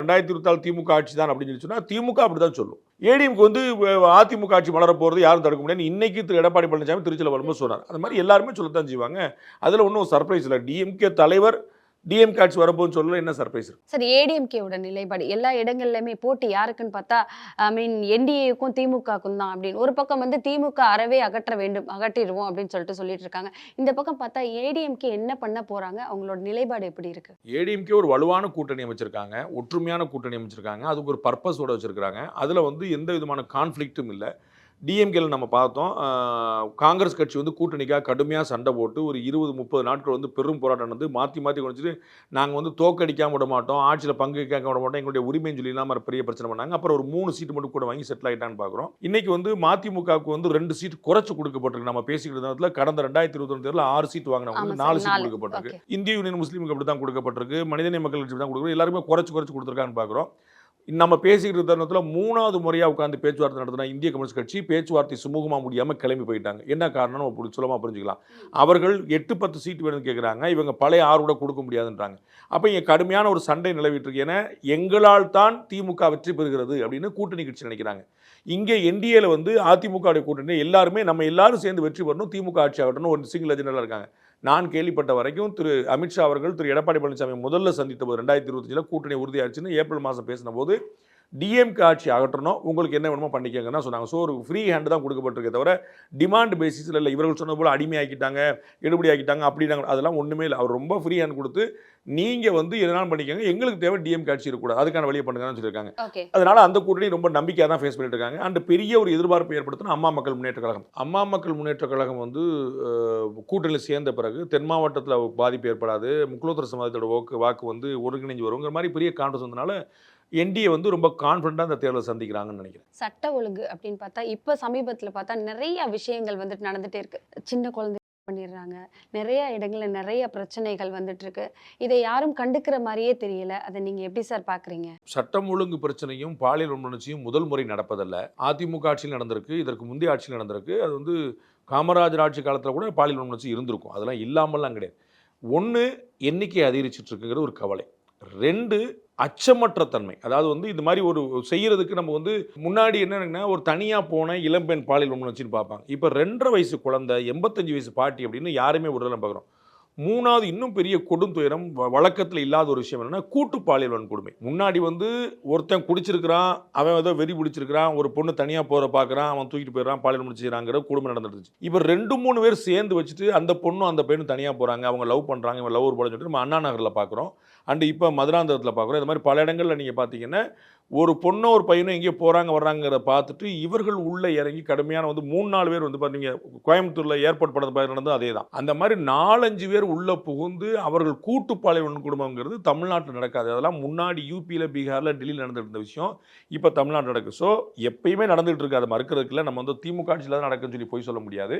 2024 திமுக ஆட்சி தான் அப்படின்னு சொல்லி சொன்னா திமுக அப்படிதான் சொல்லும். ஏடிஎம்க்கு வந்து அதிமுக ஆட்சி மலர போறது யாரும் தடுக்க முடியாது. இன்னைக்கு திரு எடப்பாடி பழனிசாமி திருச்சியில் வரும்போது சொன்னார். அந்த மாதிரி எல்லாருமே சொல்லத்தான் செய்வாங்க. அதுல ஒன்றும் சர்ப்ரைஸ் இல்லை. டிஎம்கே தலைவர் டிஎம்கே ஆட்சி வரப்போன்னு சொல்லல, என்ன சர்ப்ரைஸ் இருக்கு? சரி, ஏடிஎம்கேவோட நிலைப்பாடு எல்லா இடங்கள்லயுமே போட்டி யாருக்குன்னு பார்த்தா என்டிஏக்கும் திமுகக்கும் தான் அப்படின்னு. ஒரு பக்கம் வந்து திமுக அறவே அகற்ற வேண்டும், அகற்றிடுவோம் அப்படின்னு சொல்லிட்டு இருக்காங்க. இந்த பக்கம் பார்த்தா ஏடிஎம்கே என்ன பண்ண போறாங்க, அவங்களோட நிலைப்பாடு எப்படி இருக்கு? ஏடிஎம்கே ஒரு வலுவான கூட்டணி அமைச்சிருக்காங்க, ஒற்றுமையான கூட்டணி அமைச்சிருக்காங்க, அதுக்கு ஒரு பர்பஸோட வச்சிருக்காங்க. அதுல வந்து எந்த விதமான கான்ஃப்ளிக்ட்டும் இல்லை. டிஎம்கேல நம்ம பார்த்தோம், காங்கிரஸ் கட்சி வந்து கூட்டணிக்காக கடுமையாக சண்டை போட்டு ஒரு 20-30 நாட்கள் வந்து பெரும் போராட்டம் நடந்து மாற்றி குறைச்சிட்டு நாங்கள் வந்து தோக்கடிக்காம விட மாட்டோம், ஆட்சியில் பங்கு கேட்க விட மாட்டோம், எங்களுடைய உரிமைன்னு சொல்லி இல்லாமல் பெரிய பிரச்சனை பண்ணாங்க. அப்புறம் ஒரு 3 சீட்டு மட்டும் கூட வாங்கி செட்டில் ஆகிட்டான்னு பார்க்குறோம். இன்னைக்கு வந்து மதிமுகவுக்கு வந்து 2 சீட் குறைச்சு கொடுக்கப்பட்டிருக்கு. நம்ம பேசிக்கிட்டு நேரத்தில் கடந்த 2021 தேர்தலில் 6 சீட் வாங்கினவங்க வந்து 4 சீட் கொடுக்கப்பட்டிருக்கு. இந்திய யூனியன் முஸ்லீமுக்கு அப்படி தான் கொடுக்கப்பட்டிருக்கு, மனிதநேய மக்கள் கட்சி தான் கொடுக்குறோம். எல்லாருமே குறைச்சு கொடுத்துருக்கான்னு பார்க்குறோம். நம்ம பேசிக்கிற தருணத்தில் 3வது முறையாக உட்காந்து பேச்சுவார்த்தை நடத்தினா இந்திய கம்யூனிஸ்ட் கட்சி பேச்சுவார்த்தை சுமூகமாக முடியாமல் கிளம்பி போயிட்டாங்க. என்ன காரணம் அப்படி சுலமாக புரிஞ்சுக்கலாம். அவர்கள் 8-10 சீட் வேணும்னு கேட்குறாங்க, இவங்க பழைய 6 கூட கொடுக்க முடியாதுன்றாங்க. அப்போ இங்கே கடுமையான ஒரு சண்டை நிலவிட்டு இருக்கு. ஏன்னா எங்களால் தான் திமுக வெற்றி பெறுகிறது அப்படின்னு கூட்டணி கட்சி நினைக்கிறாங்க. இங்கே என்டிஏல வந்து அதிமுக கூட்டணி எல்லாருமே நம்ம எல்லாரும் சேர்ந்து வெற்றி பெறணும், திமுக ஆட்சி ஆகட்டும் ஒரு சிங்கிள் அஜெண்டாவில் இருக்காங்க. நான் கேள்விப்பட்ட வரைக்கும் திரு அமித்ஷா அவர்கள் திரு எடப்பாடி பழனிசாமி முதல்ல சந்தித்த போது 2025 கூட்டணி உறுதியாச்சுன்னு ஏப்ரல் மாதம் பேசின போது டிஎம்கே ஆட்சி அகற்றணும், உங்களுக்கு என்ன வேணுமோ பண்ணிக்கங்கன்னா சொன்னாங்க. ஸோ ஒரு ஃப்ரீ ஹேண்டு தான் கொடுக்கப்பட்டிருக்கே தவிர டிமாண்ட் பேசிஸில் இல்லை. இவர்கள் சொன்னது போல் அடிமையாக்கிட்டாங்க, எடுபடி ஆக்கிட்டாங்க அப்படின்னாங்க, அதெல்லாம் ஒன்றுமே இல்லை. அவர் ரொம்ப ஃப்ரீ ஹேண்ட் கொடுத்து நீங்கள் வந்து எதனாலும் பண்ணிக்கோங்க, எங்களுக்கு தேவை டிஎம்கே ஆட்சி இருக்கக்கூடாது, அதுக்கான வழியை பண்ணுங்கன்னு சொல்லியிருக்காங்க. அதனால அந்த கூட்டணி ரொம்ப நம்பிக்கையாக தான் ஃபேஸ் பண்ணிட்டு இருக்காங்க. அண்ட் பெரிய ஒரு எதிர்பார்ப்பு ஏற்படுத்தின அம்மா மக்கள் முன்னேற்ற கழகம். அம்மா மக்கள் முன்னேற்ற கழகம் வந்து கூட்டணியில் சேர்ந்த பிறகு தென் மாவட்டத்தில் பாதிப்பு ஏற்படாது, முக்குலத்தர சமுதாயத்தோட வாக்கு வந்து ஒருங்கிணைஞ்சு வருங்கிற மாதிரி பெரிய கான்ஃபிடன்ஸ் வந்தனால என்டிஏ வந்து ரொம்ப கான்ஃபிடண்டாக அந்த தேர்தலை சந்திக்கிறாங்கன்னு நினைக்கிறேன். சட்ட ஒழுங்கு அப்படின்னு பார்த்தா இப்போ சமீபத்தில் பார்த்தா நிறைய விஷயங்கள் வந்துட்டு நடந்துகிட்டே இருக்கு. சின்ன குழந்தை பண்ணிடுறாங்க, நிறைய இடங்களில் நிறைய பிரச்சனைகள் வந்துட்டு இருக்கு. இதை யாரும் கண்டுக்கிற மாதிரியே தெரியல. அதை நீங்கள் எப்படி சார் பார்க்குறீங்க? சட்டம் ஒழுங்கு பிரச்சனையும் பாலியல் வன்முறையும் முதல் முறை நடப்பதல்ல. அதிமுக ஆட்சியில் நடந்திருக்கு, இதற்கு முந்தைய ஆட்சியில் நடந்திருக்கு. அது வந்து காமராஜர் ஆட்சி காலத்தில் கூட பாலியல் வன்முறை இருந்திருக்கும், அதெல்லாம் இல்லாமல்லாம் கிடையாது. 1 எண்ணிக்கை அதிகரிச்சிட்டு இருக்குங்கிற ஒரு கவலை. 2 அச்சமற்ற தன்மை. அதாவது வந்து இந்த மாதிரி ஒரு செய்யறதுக்கு நம்ம வந்து முன்னாடி என்னன்னா ஒரு தனியாக போன இளம்பெண் பாலியல் வன்முறைன்னு பார்ப்பாங்க. இப்போ 2.5 வயசு குழந்தை 85 வயசு பாட்டி அப்படின்னு யாருமே விடுதலை பார்க்குறோம். 3வது இன்னும் பெரிய கொடுந்துயரம், வழக்கத்தில் இல்லாத ஒரு விஷயம் என்னன்னா கூட்டு பாலியல் வன்கொடுமை. முன்னாடி வந்து ஒருத்தன் குடிச்சிருக்கிறான், அவன் ஏதோ வெறி பிடிச்சிருக்கிறான், ஒரு பொண்ணு தனியாக போகிற பார்க்குறான், அவன் தூக்கிட்டு போயிடறான், பாலியல் முடிச்சுக்கிறாங்கிற குடும்பம் நடந்துருச்சு. இப்போ 2-3 பேர் சேர்ந்து வச்சுட்டு அந்த பொண்ணும் அந்த பையனும் தனியாக போகிறாங்க, அவங்க லவ் பண்ணுறாங்க, இவன் லவ் ஒரு போட சொல்லிட்டு நம்ம அண்ணா நகரில் பார்க்குறோம். அண்டு இப்போ மதுராந்தகத்தில் பார்க்குறோம். இந்த மாதிரி பல இடங்களில் நீங்கள் பார்த்தீங்கன்னா ஒரு பொண்ணோ ஒரு பையனும் எங்கேயோ போகிறாங்க வர்றாங்கிறத பார்த்துட்டு இவர்கள் உள்ளே இறங்கி கடுமையான வந்து 3-4 பேர் வந்து பார்த்தீங்க, கோயம்புத்தூரில் ஏர்போர்ட் படத்தை நடந்தது அதே தான். அந்த மாதிரி 4-5 பேர் உள்ளே புகுந்து அவர்கள் கூட்டு பாலியல் வன்கொடுமைங்கிறது தமிழ்நாட்டில் நடக்காது. அதெல்லாம் முன்னாடி யூபியில், பீகாரில், டெல்லியில் நடந்துட்டு இருந்த விஷயம் இப்போ தமிழ்நாட்டில் நடக்குது. ஸோ எப்பயுமே நடந்துகிட்டு இருக்கு, அதை மறுக்கிறதுக்குள்ள நம்ம வந்து திமுக ஆட்சியில் தான் நடக்குன்னு சொல்லி போய் சொல்ல முடியாது.